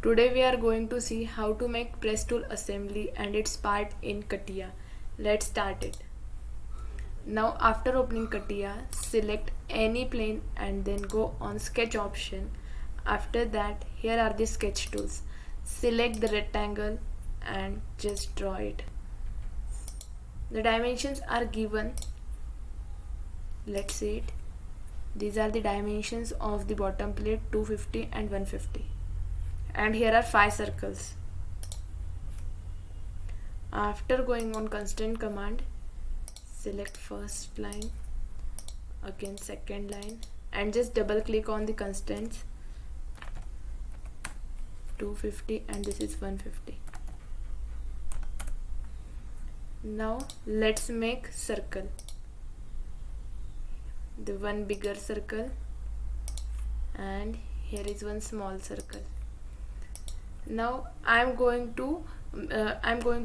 Today we are going to see how to make press tool assembly and its part in CATIA. Let's start it. Now after opening CATIA, select any plane and then go on sketch option. After that, here are the sketch tools. Select the rectangle and just draw it. The dimensions are given. Let's see it. These are the dimensions of the bottom plate 250 and 150. And here are 5 circles. After going on constraint command, select first line, again second line, and just double click on the constraints 250 and this is 150. Now let's make circle. The one bigger circle and here is one small circle. Now I'm going to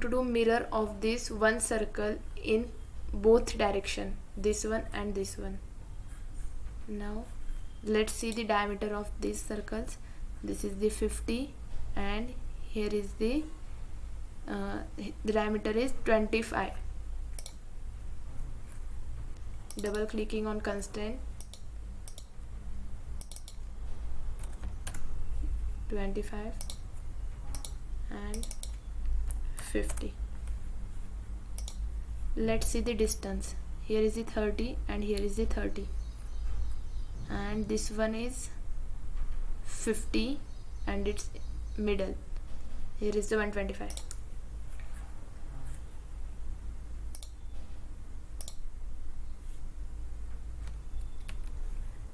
do mirror of this one circle in both direction, this one and this one. Now let's see the diameter of these circles. This is the 50 and here is the diameter is 25. Double clicking on constraint 25 and 50. Let's see the distance. Here is the 30 and here is the 30 and this one is 50 and its middle. Here is the 125.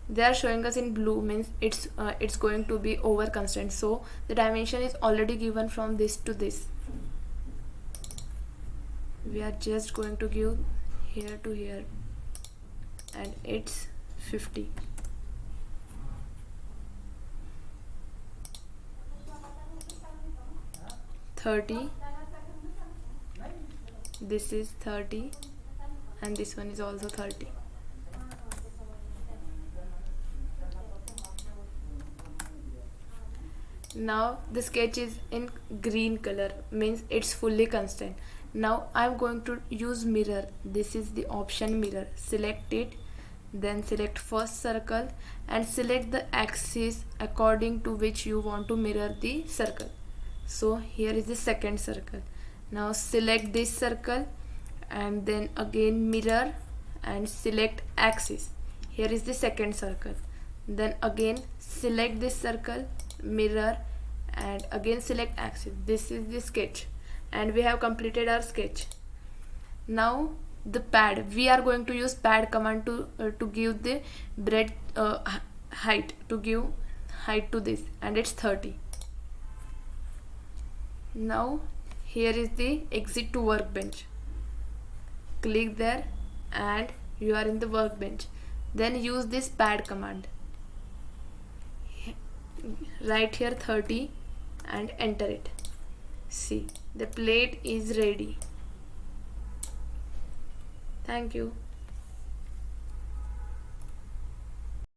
They are showing us in blue, means it's going to be over constraint, so the dimension is already given from this to this. We are just going to give here to here and it's 50. This is 30 and this one is also 30. Now the sketch is in green color, means it's fully constrained. Now I'm going to use mirror. This is the option mirror. Select it, then select first circle and select the axis according to which you want to mirror the circle. So here is the second circle. Now select this circle and then again mirror and select axis. Here is the second circle. Then again select this circle, mirror and again select axis. This is the sketch and we have completed our sketch. Now the pad, we are going to use pad command to give the breadth height, to give height to this, and it's 30. Now here is the exit to workbench. Click there and you are in the workbench. Then use this pad command. Write here 30 and enter it. See, the plate is ready. Thank you.